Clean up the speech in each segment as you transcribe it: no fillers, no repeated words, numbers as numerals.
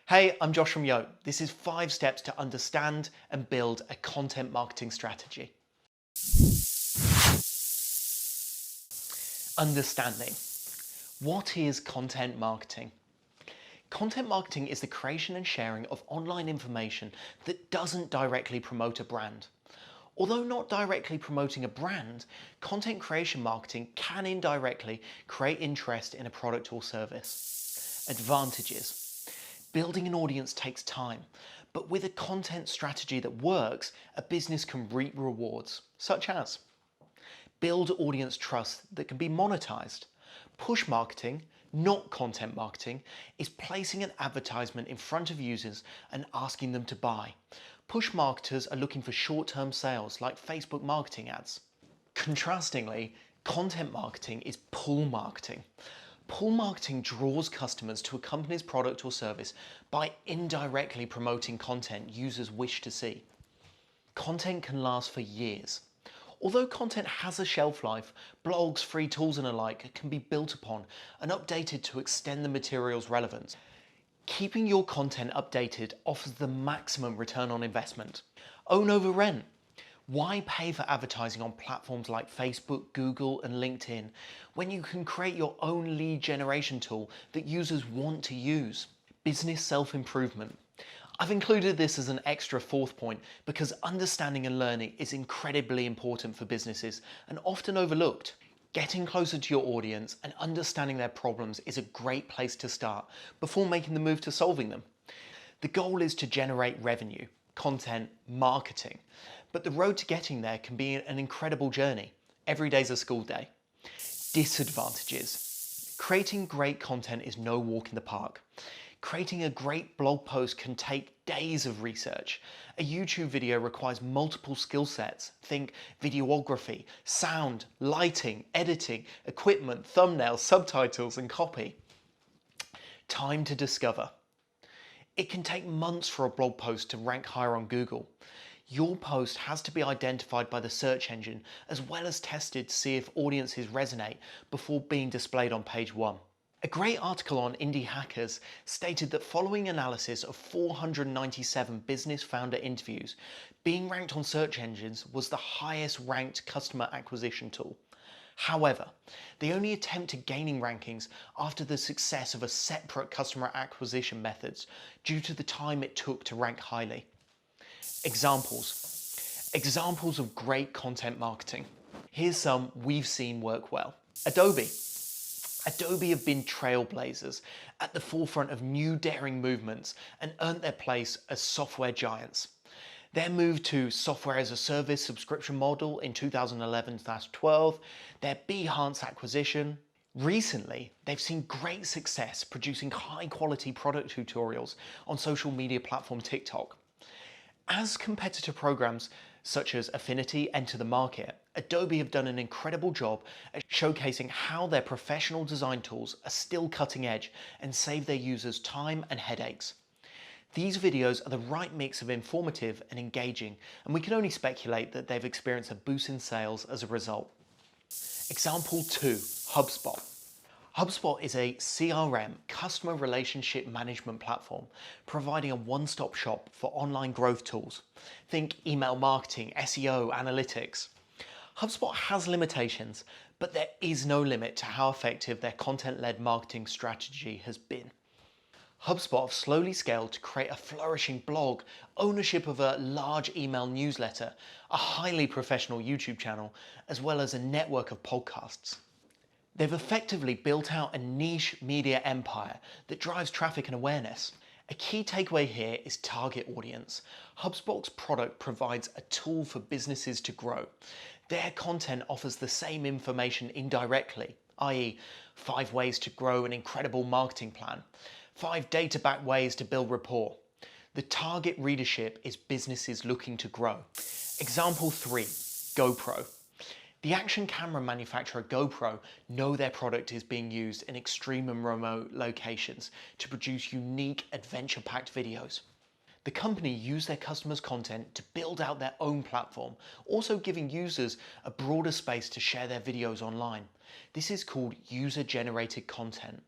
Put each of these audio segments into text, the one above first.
Hey, I'm Josh from Yo. This is 5 steps to understand and build a content marketing strategy. Understanding. What is content marketing? Content marketing is the creation and sharing of online information that doesn't directly promote a brand. Although not directly promoting a brand, content creation marketing can indirectly create interest in a product or service. Advantages. Building an audience takes time, but with a content strategy that works, a business can reap rewards, such as build audience trust that can be monetized. Push marketing, not content marketing, is placing an advertisement in front of users and asking them to buy. Push marketers are looking for short-term sales like Facebook marketing ads. Contrastingly, content marketing is pull marketing. Pull marketing draws customers to a company's product or service by indirectly promoting content users wish to see. Content can last for years. Although content has a shelf life, blogs, free tools and alike can be built upon and updated to extend the material's relevance. Keeping your content updated offers the maximum return on investment. Own over rent. Why pay for advertising on platforms like Facebook, Google and LinkedIn when you can create your own lead generation tool that users want to use? Business self-improvement. I've included this as an extra 4th point because understanding and learning is incredibly important for businesses and often overlooked. Getting closer to your audience and understanding their problems is a great place to start before making the move to solving them. The goal is to generate revenue, content, marketing, but the road to getting there can be an incredible journey. Every day's a school day. Disadvantages. Creating great content is no walk in the park. Creating a great blog post can take days of research. A YouTube video requires multiple skill sets. Think videography, sound, lighting, editing, equipment, thumbnails, subtitles, and copy. Time to discover. It can take months for a blog post to rank higher on Google. Your post has to be identified by the search engine as well as tested to see if audiences resonate before being displayed on page 1. A great article on Indie Hackers stated that following analysis of 497 business founder interviews, being ranked on search engines was the highest ranked customer acquisition tool. However, they only attempted gaining rankings after the success of a separate customer acquisition methods due to the time it took to rank highly. Examples of great content marketing. Here's some we've seen work well. Adobe have been trailblazers at the forefront of new daring movements and earned their place as software giants. Their move to software as a service subscription model in 2011-12, their Behance acquisition. Recently, they've seen great success producing high quality product tutorials on social media platform TikTok. As competitor programs such as Affinity enter the market, Adobe have done an incredible job at showcasing how their professional design tools are still cutting edge and save their users time and headaches. These videos are the right mix of informative and engaging, and we can only speculate that they've experienced a boost in sales as a result. Example 2, HubSpot. HubSpot is a CRM, customer relationship management platform, providing a one-stop shop for online growth tools. Think email marketing, SEO, analytics. HubSpot has limitations, but there is no limit to how effective their content-led marketing strategy has been. HubSpot have slowly scaled to create a flourishing blog, ownership of a large email newsletter, a highly professional YouTube channel, as well as a network of podcasts. They've effectively built out a niche media empire that drives traffic and awareness. A key takeaway here is target audience. HubSpot's product provides a tool for businesses to grow. Their content offers the same information indirectly, i.e., 5 ways to grow an incredible marketing plan, 5 data-backed ways to build rapport. The target readership is businesses looking to grow. Example 3, GoPro. The action camera manufacturer GoPro know their product is being used in extreme and remote locations to produce unique adventure-packed videos. The company used their customers' content to build out their own platform, also giving users a broader space to share their videos online. This is called user-generated content.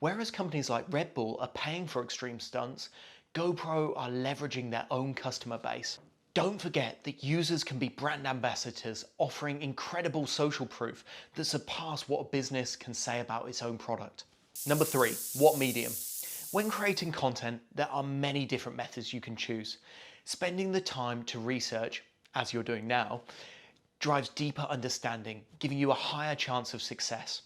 Whereas companies like Red Bull are paying for extreme stunts, GoPro are leveraging their own customer base. Don't forget that users can be brand ambassadors, offering incredible social proof that surpass what a business can say about its own product. Number 3, what medium? When creating content, there are many different methods you can choose. Spending the time to research, as you're doing now, drives deeper understanding, giving you a higher chance of success.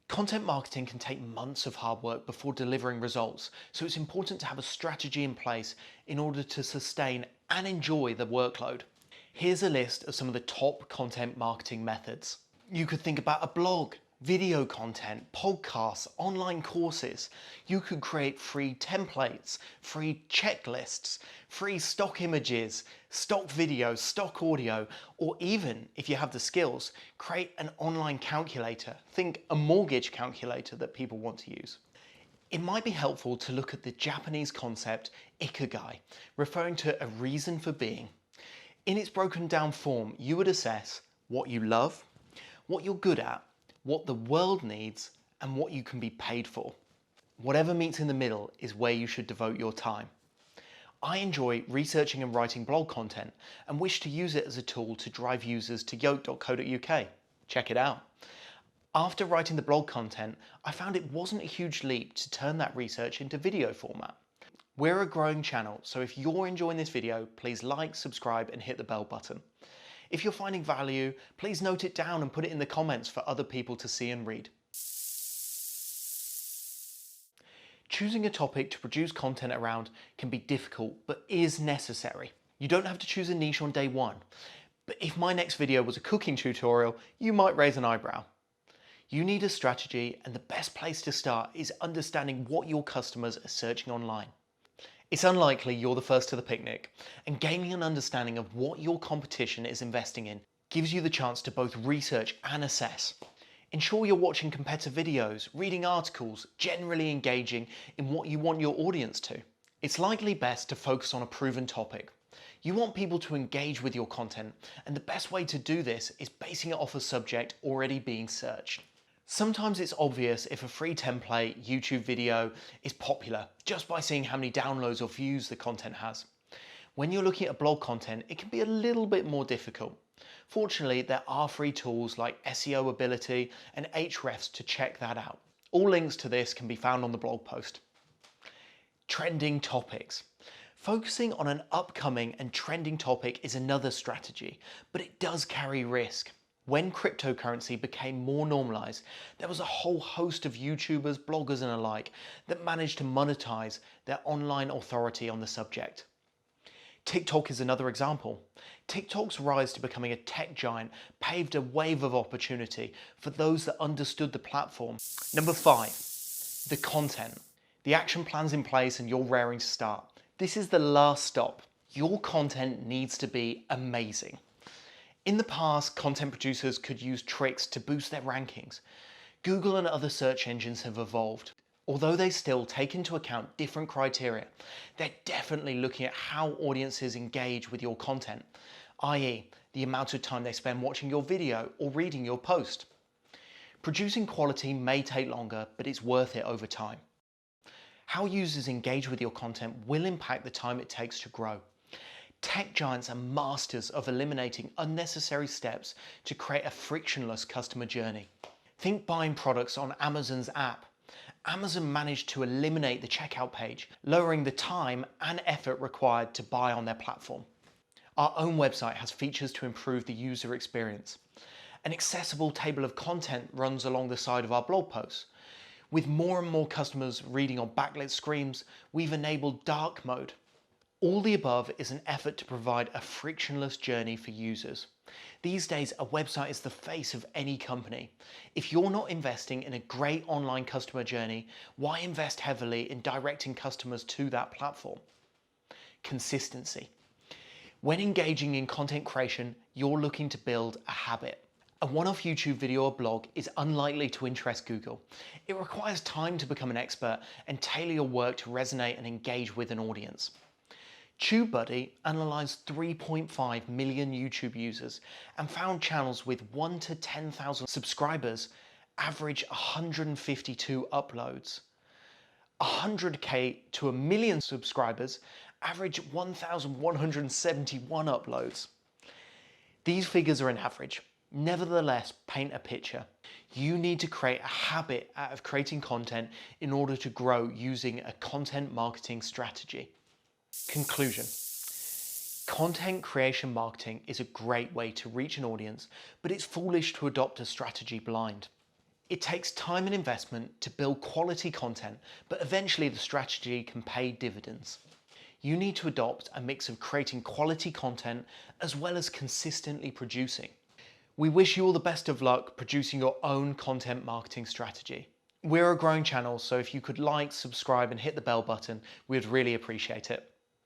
Content marketing can take months of hard work before delivering results, so it's important to have a strategy in place in order to sustain and enjoy the workload. Here's a list of some of the top content marketing methods. You could think about a blog, video content, podcasts, online courses. You could create free templates, free checklists, free stock images, stock videos, stock audio, or even, if you have the skills, create an online calculator. Think a mortgage calculator that people want to use. It might be helpful to look at the Japanese concept ikigai, referring to a reason for being. In its broken down form, you would assess what you love, what you're good at, what the world needs, and what you can be paid for. Whatever meets in the middle is where you should devote your time. I enjoy researching and writing blog content and wish to use it as a tool to drive users to yoke.co.uk. Check it out. After writing the blog content, I found it wasn't a huge leap to turn that research into video format. We're a growing channel, so if you're enjoying this video, please like, subscribe, and hit the bell button. If you're finding value, please note it down and put it in the comments for other people to see and read. Choosing a topic to produce content around can be difficult, but is necessary. You don't have to choose a niche on day one, but if my next video was a cooking tutorial, you might raise an eyebrow. You need a strategy, and the best place to start is understanding what your customers are searching online. It's unlikely you're the first to the picnic, and gaining an understanding of what your competition is investing in gives you the chance to both research and assess. Ensure you're watching competitor videos, reading articles, generally engaging in what you want your audience to. It's likely best to focus on a proven topic. You want people to engage with your content, and the best way to do this is basing it off a subject already being searched. Sometimes it's obvious if a free template YouTube video is popular just by seeing how many downloads or views the content has. When you're looking at blog content, it can be a little bit more difficult. Fortunately, there are free tools like SEO Ability and Ahrefs to check that out. All links to this can be found on the blog post. Trending topics. Focusing on an upcoming and trending topic is another strategy, but it does carry risk. When cryptocurrency became more normalized, there was a whole host of YouTubers, bloggers and alike that managed to monetize their online authority on the subject. TikTok is another example. TikTok's rise to becoming a tech giant paved a wave of opportunity for those that understood the platform. Number 5, the content. The action plan's in place and you're raring to start. This is the last stop. Your content needs to be amazing. In the past, content producers could use tricks to boost their rankings. Google and other search engines have evolved. Although they still take into account different criteria, they're definitely looking at how audiences engage with your content, i.e., the amount of time they spend watching your video or reading your post. Producing quality may take longer, but it's worth it over time. How users engage with your content will impact the time it takes to grow. Tech giants are masters of eliminating unnecessary steps to create a frictionless customer journey. Think buying products on Amazon's app. Amazon managed to eliminate the checkout page, lowering the time and effort required to buy on their platform. Our own website has features to improve the user experience. An accessible table of content runs along the side of our blog posts. With more and more customers reading on backlit screens, we've enabled dark mode. All the above is an effort to provide a frictionless journey for users. These days, a website is the face of any company. If you're not investing in a great online customer journey, why invest heavily in directing customers to that platform? Consistency. When engaging in content creation, you're looking to build a habit. A one-off YouTube video or blog is unlikely to interest Google. It requires time to become an expert and tailor your work to resonate and engage with an audience. TubeBuddy analysed 3.5 million YouTube users and found channels with 1 to 10,000 subscribers average 152 uploads. 100k to 1 million subscribers average 1,171 uploads. These figures are an average. Nevertheless, paint a picture. You need to create a habit out of creating content in order to grow using a content marketing strategy. Conclusion. Content creation marketing is a great way to reach an audience, but it's foolish to adopt a strategy blind. It takes time and investment to build quality content, but eventually the strategy can pay dividends. You need to adopt a mix of creating quality content as well as consistently producing. We wish you all the best of luck producing your own content marketing strategy. We're a growing channel, so if you could like, subscribe and hit the bell button, we'd really appreciate it.